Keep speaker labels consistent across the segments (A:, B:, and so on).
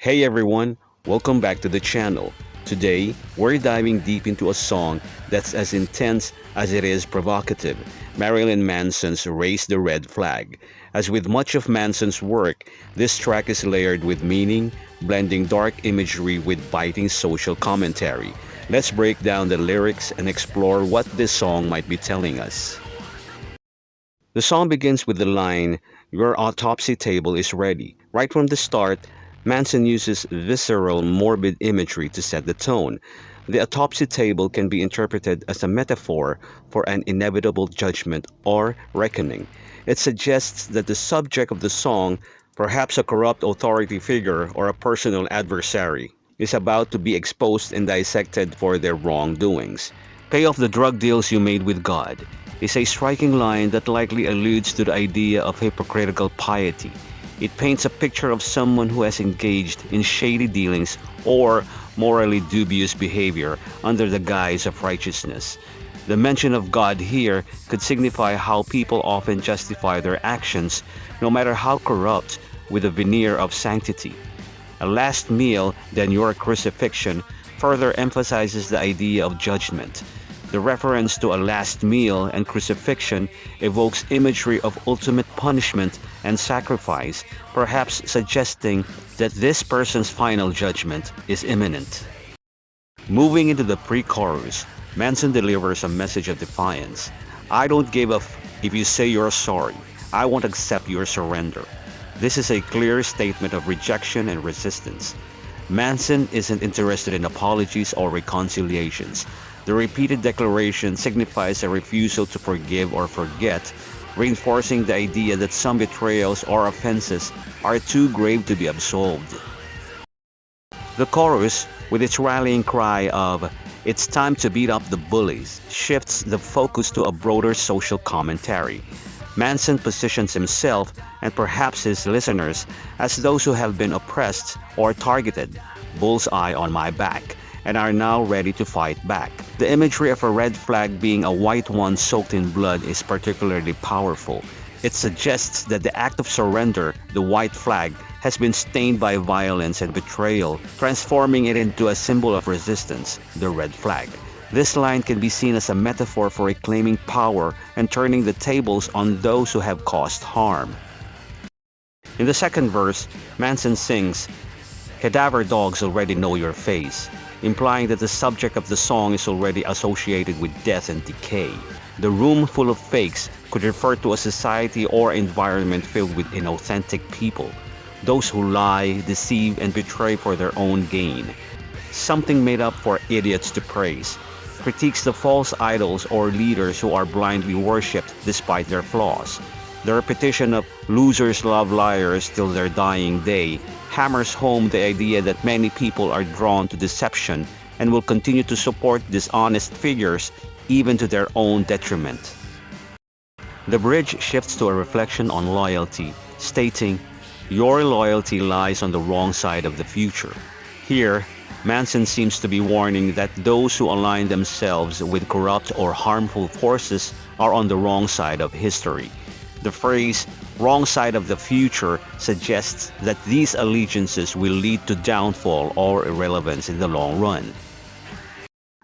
A: Hey everyone, welcome back to the channel. Today, we're diving deep into a song that's as intense as it is provocative, Marilyn Manson's Raise the Red Flag. As with much of Manson's work, this track is layered with meaning, blending dark imagery with biting social commentary. Let's break down the lyrics and explore what this song might be telling us. The song begins with the line, "Your autopsy table is ready." Right from the start, Manson uses visceral, morbid imagery to set the tone. The autopsy table can be interpreted as a metaphor for an inevitable judgment or reckoning. It suggests that the subject of the song, perhaps a corrupt authority figure or a personal adversary, is about to be exposed and dissected for their wrongdoings. Pay off the drug deals you made with God is a striking line that likely alludes to the idea of hypocritical piety. It paints a picture of someone who has engaged in shady dealings or morally dubious behavior under the guise of righteousness. The mention of God here could signify how people often justify their actions, no matter how corrupt, with a veneer of sanctity. A last meal, then your crucifixion, further emphasizes the idea of judgment. The reference to a last meal and crucifixion evokes imagery of ultimate punishment and sacrifice, perhaps suggesting that this person's final judgment is imminent. Moving into the pre-chorus, Manson delivers a message of defiance. "I don't give a if you say you're sorry. I won't accept your surrender." This is a clear statement of rejection and resistance. Manson isn't interested in apologies or reconciliations. The repeated declaration signifies a refusal to forgive or forget, reinforcing the idea that some betrayals or offenses are too grave to be absolved. The chorus, with its rallying cry of "It's time to beat up the bullies," shifts the focus to a broader social commentary. Manson positions himself, and perhaps his listeners, as those who have been oppressed or targeted, bullseye on my back, and are now ready to fight back. The imagery of a red flag being a white one soaked in blood is particularly powerful. It suggests that the act of surrender, the white flag, has been stained by violence and betrayal, transforming it into a symbol of resistance, the red flag. This line can be seen as a metaphor for reclaiming power and turning the tables on those who have caused harm. In the second verse, Manson sings, "Cadaver dogs already know your face," implying that the subject of the song is already associated with death and decay. The room full of fakes could refer to a society or environment filled with inauthentic people, those who lie, deceive, and betray for their own gain. Something made up for idiots to praise, critiques the false idols or leaders who are blindly worshipped despite their flaws. The repetition of "losers love liars till their dying day" hammers home the idea that many people are drawn to deception and will continue to support dishonest figures even to their own detriment. The bridge shifts to a reflection on loyalty, stating, "Your loyalty lies on the wrong side of the future." Here, Manson seems to be warning that those who align themselves with corrupt or harmful forces are on the wrong side of history. The phrase "wrong side of the future" suggests that these allegiances will lead to downfall or irrelevance in the long run.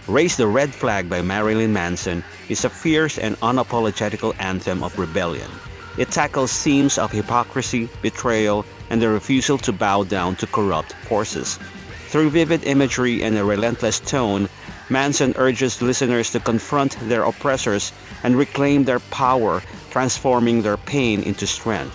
A: Raise the Red Flag by Marilyn Manson is a fierce and unapologetical anthem of rebellion. It tackles themes of hypocrisy, betrayal, and the refusal to bow down to corrupt forces. Through vivid imagery and a relentless tone, Manson urges listeners to confront their oppressors and reclaim their power, transforming their pain into strength.